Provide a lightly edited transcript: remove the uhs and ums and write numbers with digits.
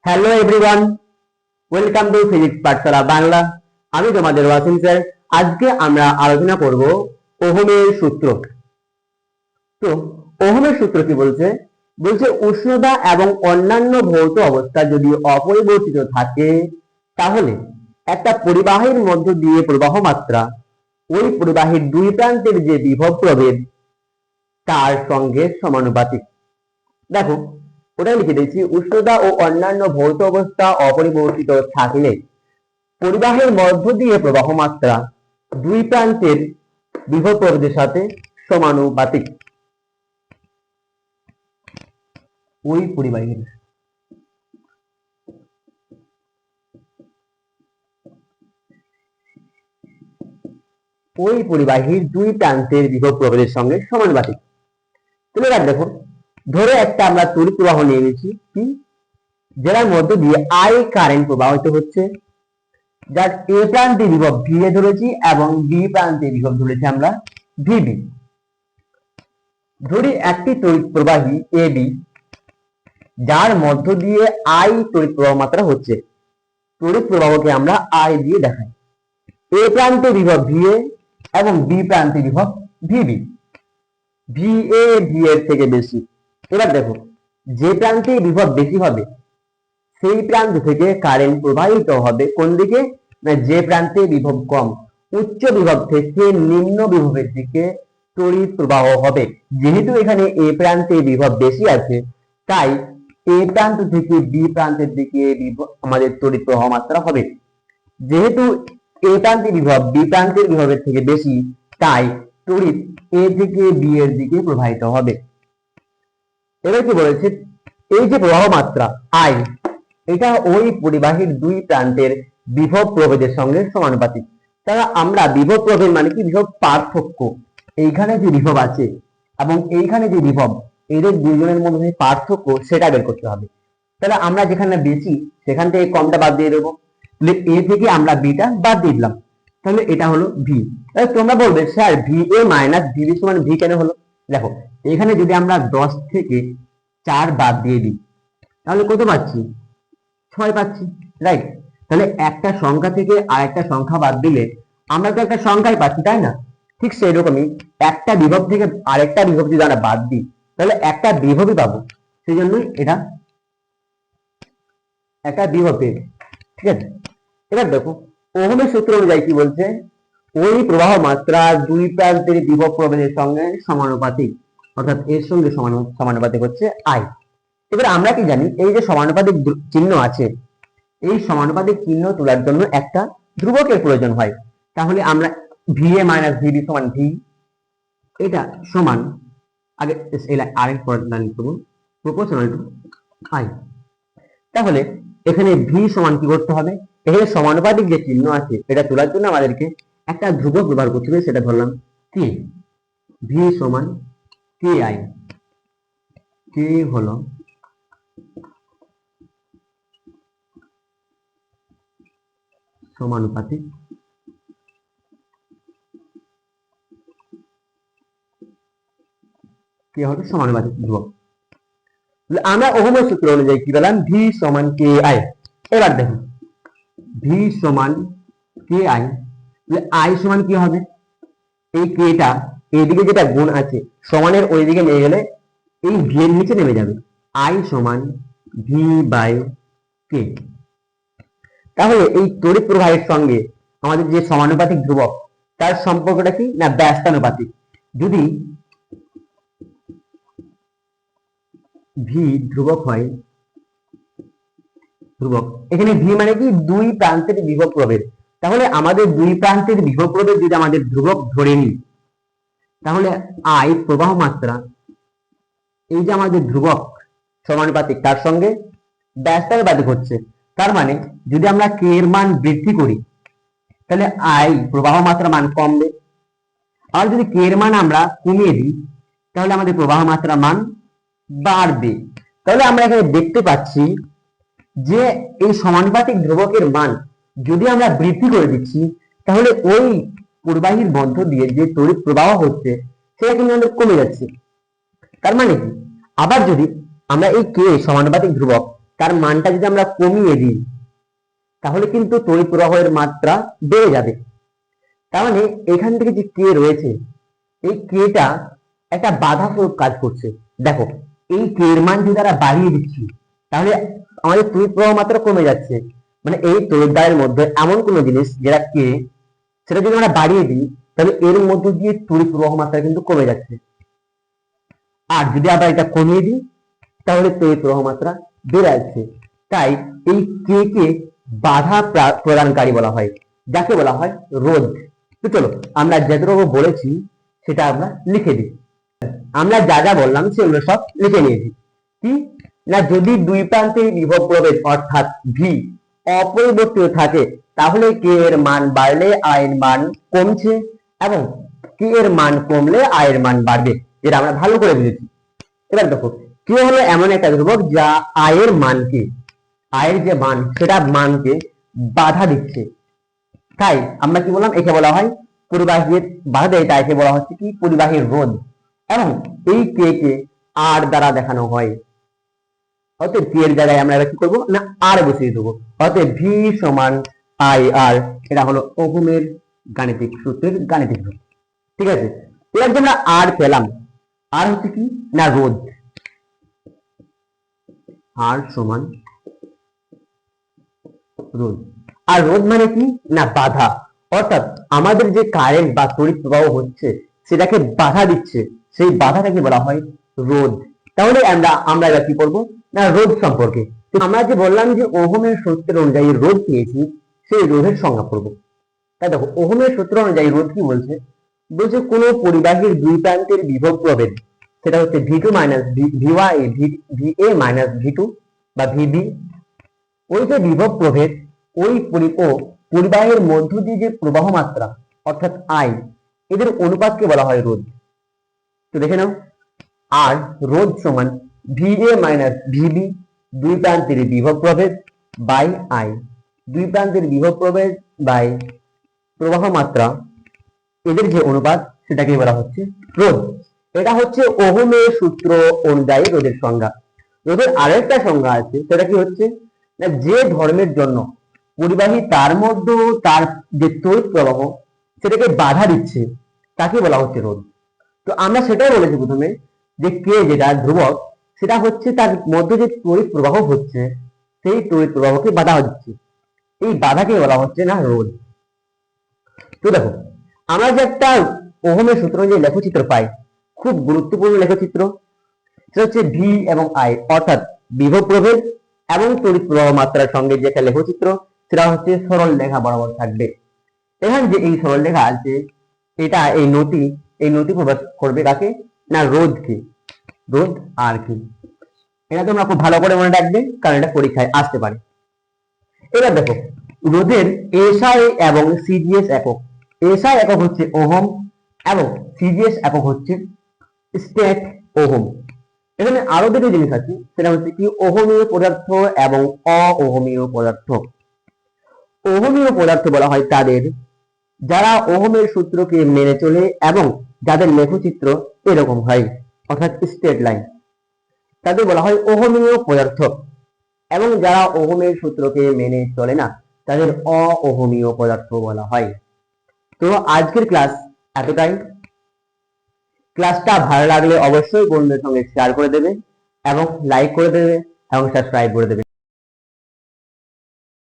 Hello everyone, welcome to physics পাঠশালা বাংলা। আমি তোমাদের Wasim sir. আজকে আমরা আলোচনা করব ওহমের সূত্র। তো ওহমের সূত্র কি বলছে? বলছে উষ্ণতা এবং অন্যান্য ভৌত অবস্থা যদি অপরিবর্তিত থাকে তাহলে একটা পরিবাহীর মধ্য দিয়ে প্রবাহ মাত্রা ওই পরিবাহীর দুই প্রান্তের যে বিভব প্রভেদ তার সঙ্গে সমানুপাতিক। দেখো, ওটাই লিখে দিয়েছি, উষ্ণতা ও অন্যান্য ভৌত অবস্থা অপরিবর্তিত থাকলে পরিবাহের মধ্য দিয়ে প্রবাহ মাত্রা দুই প্রান্তের বিভব প্রভেদের সাথে সমানুপাতিক। ওই পরিবাহীর দুই প্রান্তের বিভব প্রভেদের সঙ্গে সমানুপাতিক। তাহলে এবার দেখো, ধরে একটা আমরা তড়িৎ প্রবাহ নিয়ে নিয়েছি কি, যার মধ্য দিয়ে আই কারেন্ট প্রবাহিত হচ্ছে, যার এ প্রান্তে বিভব ভি এ ধরেছি এবং বি প্রান্তে বিভব ধরেছি আমরা ভিবি। ধরি একটি তড়িৎ প্রবাহী এ বি, যার মধ্য দিয়ে আই তড়িৎ প্রবাহ মাত্রা হচ্ছে। তড়িৎ প্রবাহকে আমরা আই দিয়ে দেখাই। এ প্রান্তে বিভব ভি এ এবং বি প্রান্তে বিভব ভিবি। ভি এ ভি এর থেকে বেশি। এবার দেখো, যে প্রান্তে বিভব বেশি হবে সেই প্রান্ত থেকে কারেন্ট প্রবাহিত হবে কোন দিকে? না, যে প্রান্তে বিভব কম। উচ্চ বিভব থেকে নিম্ন বিভবের দিকে তড়িৎ প্রবাহ হবে। যেহেতু এখানে এ প্রান্তে বিভব বেশি আছে, তাই এ প্রান্ত থেকে বি প্রান্তের দিকে আমাদের তড়িৎ প্রবাহ মাত্রা হবে। যেহেতু এ প্রান্তে বিভব বি প্রান্তের বিভবের থেকে বেশি, তাই তড়িৎ এ থেকে বি এর দিকে প্রবাহিত হবে। এবার কি বলেছে? এই যে প্রবাহ মাত্রা আই, এটা ওই পরিবাহীর দুই প্রান্তের বিভব প্রভেদের সঙ্গে সমানুপাতিক। তাহলে আমরা বিভব প্রভেদ মানে কি? বিভব পার্থক্য। এইখানে যে বিভব আছে এবং এইখানে যে বিভব, এদের দুইজনের মধ্যে পার্থক্য সেটা বের করতে হবে। তাহলে আমরা যেখানে বেশি সেখান থেকে কমটা বাদ দিয়ে দেবো। এ থেকে আমরা বিটা বাদ দিয়ে দিলাম, তাহলে এটা হলো ভি। তাহলে তোমরা বলবে sir V A minus VB সমান ভি কেন হলো? দেখো, এখানে যদি আমরা 10 থেকে 4 বাদ দিয়ে দিই তাহলে কত পাচ্ছি? 6 পাচ্ছি, রাইট? তাহলে একটা সংখ্যা থেকে আরেকটা সংখ্যা বাদ দিলে আমরা তো একটা সংখ্যাই পাচ্ছি, তাই না? ঠিক সেই রকমই একটা বিভব থেকে আরেকটা বিভব যদি আমরা বাদ দিই তাহলে একটা বিভবই পাবো। সেই জন্যই এটা একটা বিভব পেয়ে, ঠিক আছে? এবার দেখো, ওহমের সূত্র অনুযায়ী কি বলছে? ওই প্রবাহ মাত্রা দুই প্রান্তের বিভব প্রভেদের সঙ্গে সমানুপাতিক, অর্থাৎ এর সঙ্গে সমানুপাতিক হচ্ছে আই। এবার আমরা কি জানি? এই যে সমানুপাতিক চিহ্ন আছে, এই সমানুপাতিক চিহ্ন তোলার জন্য একটা ধ্রুবকের প্রয়োজন হয়। তাহলে আমরা ভি এ মাইনাস ভিবি সমান ভি, এটা সমান, আগে আরেক লাইন করব, প্রপোর্শনাল টু আই। তাহলে এখানে ভি সমান কি করতে হবে? এখানে সমানুপাতিক যে চিহ্ন আছে এটা তোলার জন্য আমাদেরকে একটা ধ্রুবক ব্যবহার করতে হবে, সেটা ধরলাম কে। ভি সমান কে আই। কে হলো সমানুপাতিক ধ্রুবক। আমরা ওহমের সূত্র অনুযায়ী কি পেলাম? ভি সমান কে আই। এবার দেখো, ভি সমান কে আই, আই সমান কি হবে? এই কেটা এইদিকে যেটা গুণ আছে সমানের ওইদিকে নিয়ে গেলে এই ভি এর নিচে নেমে যাবে। আই সমান ভি বাই কে। তাহলে এই তড়িৎ প্রবাহের সঙ্গে আমাদের যে সমানুপাতিক ধ্রুবক তার সম্পর্কটা কি? না, ব্যস্তানুপাতিক। যদি ভি ধ্রুবক হয়, এখানে ভি মানে কি? দুই প্রান্তের বিভব প্রভেদ। তাহলে আমাদের দুই প্রান্তের বিভব প্রভেদ যদি আমাদের ধ্রুবক ধরে নিই তাহলে আই প্রবাহ মাত্রা, এই যে আমাদের ধ্রুবক সমানুপাতিক তার সঙ্গে ব্যস্তানুপাতিক হচ্ছে। তার মানে যদি আমরা কে এর মান বৃদ্ধি করি তাহলে আই প্রবাহ মাত্রা মান কমবে, আর যদি কে এর মান আমরা কমিয়ে দিই তাহলে আমাদের প্রবাহ মাত্রা মান বাড়বে। তাহলে আমরা এখানে দেখতে পাচ্ছি যে এই সমানুপাতিক ধ্রুবকের মান যদি আমরা বৃদ্ধি করে দিচ্ছি তাহলে ওই পরিবাহীর মধ্য দিয়ে যে তড়িৎ প্রবাহ হচ্ছে সেটা কিন্তু আমাদের কমে যাচ্ছে। তার মানে কি? আবার যদি আমরা এই কে সমানুপাতিক ধ্রুবক তার মানটা যদি আমরা কমিয়ে দিই তাহলে কিন্তু তড়িৎ প্রবাহের মাত্রা বেড়ে যাবে। তার মানে এখান থেকে যে কে রয়েছে, এই কেটা একটা বাধা স্বরূপ কাজ করছে। দেখো, এই কে এর মান যদি আমরা বাড়িয়ে দিচ্ছি তাহলে আমাদের তড়িৎ প্রবাহ মাত্রা কমে যাচ্ছে। মানে এই তড়িৎদ্বারের মধ্যে এমন কোন জিনিস যেটা কে, সেটা যদি আমরা বাড়িয়ে দিই তাহলে এর মধ্যে দিয়ে তড়িৎ প্রবাহ মাত্রা কিন্তু কমে যাচ্ছে। আর যদি আবার এটা কমিয়ে দিই তাহলে তড়িৎ প্রবাহ মাত্রা বেড়ে যাচ্ছে। তাই এই কে কে বাধা প্রদানকারী বলা হয়, যাকে বলা হয় রোধ। তো চলো আমরা যতটুকু বলেছি সেটা আমরা লিখে দিই। আমরা যা যা বললাম সেগুলো সব লিখে নিয়েছি। কি না, যদি দুই প্রান্তে বিভব প্রভেদ অর্থাৎ ভি অপরিবর্তিত থাকে তাহলে কে এর মান বাড়লে আই এর মান কমছে, এবং কে এর মান কমলে আই এর মান বাড়বে। এটা আমরা ভালো করে বুঝেছি। এবার দেখো, কে হলো এমন একটা ধ্রুবক যা আয়ের মানকে, আয়ের যে মান সেটা মানকে বাধা দিচ্ছে। তাই আমরা কি বললাম, একে বলা হয় পরিবাহীর বাধা দেয়, তাই একে বলা হচ্ছে কি পরিবাহীর রোধ। এবং এই কে কে আর দ্বারা দেখানো হয়। অতএব কে এর জায়গায় আমরা এবার কি করবো না আর বসিয়ে দেবো। অতএব ভি সমান আই আর, এটা হলো ওহমের গাণিতিক সূত্রের গাণিতিক রূপ। ঠিক আছে, এবার যে আমরা আর পেলাম, আর হচ্ছে কি না রোধ। আর সমান রোধ। আর রোধ মানে কি না বাধা, অর্থাৎ আমাদের যে কারেন্ট বা তড়িৎ প্রবাহ হচ্ছে সেটাকে বাধা দিচ্ছে, সেই বাধাটাকে বলা হয় রোধ। তাহলে আমরা এবার কি করবো না রোধ সম্পর্কে। আমরা যে বললাম যে ওহমের সূত্র অনুযায়ী রোধ পেয়েছি, সেই রোধের সংজ্ঞা করবো। তাই দেখো, ওহমের সূত্র অনুযায়ী রোধ কি বলছে, বলছে কোন পরিবাহীর দুই প্রান্তের বিভব প্রভেদ, সেটা হচ্ছে V two minus VY VA minus V two বা ভিবি, ওই যে বিভব প্রভেদ ওই পরিবাহের মধ্য দিয়ে যে প্রবাহ মাত্রা অর্থাৎ আই, এদের অনুপাতকে বলা হয় রোধ। তো দেখে নাও, আর রোধ সমান ভিএ মাইনাস ভিবি, দুই প্রান্তের বিভব প্রভেদ বাই আই, দুই প্রান্তের বিভব প্রভেদ বাই প্রবাহ মাত্রা, এদের যে অনুপাত সেটাকে বলা হচ্ছে রোধ। এটা হচ্ছে ওহমের সূত্র অনুযায়ী রোধের সংজ্ঞা। রোধের আরেকটা সংজ্ঞা আছে, সেটা কি হচ্ছে না যে ধর্মের জন্য পরিবাহী তার মধ্যে তার যে তড়িৎ প্রবাহ সেটাকে বাধা দিচ্ছে তাকে বলা হচ্ছে রোধ। তো আমরা সেটাই বলেছি প্রথমে যে কে যেটা ধ্রুবক, সেটা হচ্ছে তার মধ্যে যে তড়িৎ প্রবাহ হচ্ছে সেই তড়িৎ প্রবাহকে বাধা দিচ্ছে, এই বাধাকে বলা হচ্ছে না রোধ। তো দেখো, আমরা যে একটা ওহমের সূত্র যে লেখচিত্র পাই, খুব গুরুত্বপূর্ণ লেখচিত্র, সেটা হচ্ছে ভি এবং আই, অর্থাৎ বিভব প্রভেদ এবং তড়িৎ প্রবাহ মাত্রার সঙ্গে যে একটা লেখচিত্র, সেটা হচ্ছে সরল রেখা বরাবর থাকবে। এখানে যে এই সরল রেখা আছে, এটা এই নতি প্রকাশ করবে কাকে না রোধকে, রোধ আর কি। এটা তোমরা খুব ভালো করে মনে রাখবে, কারণ এটা পরীক্ষায় আসতে পারে। এবার দেখো, রোধের এসআই এবং সিজিএস একক। এসআই একক হচ্ছে ওহম এবং সিজিএস একক হচ্ছে স্টেট ওহম। এখানে আরো দুটো জিনিস আছে, সেটা হচ্ছে কি ওহমীয় পদার্থ এবং অওহমীয় পদার্থ। ওহমীয় পদার্থ বলা হয় তাদের যারা ওহমের সূত্রকে মেনে চলে এবং যাদের লেখচিত্র এরকম হয়, অর্থাৎ স্ট্রেট লাইন, তাদের বলা হয় ওহমীয় পদার্থ। এবং যারা ওহমের সূত্রকে মেনে চলে না তাদের অওহমীয় পদার্থ বলা হয়। তো আজকের ক্লাস এতটাই। ক্লাসটা ভালো লাগলে অবশ্যই বন্ধুদের সঙ্গে শেয়ার করে দেবে এবং লাইক করে দেবে এবং সাবস্ক্রাইব করে দেবে।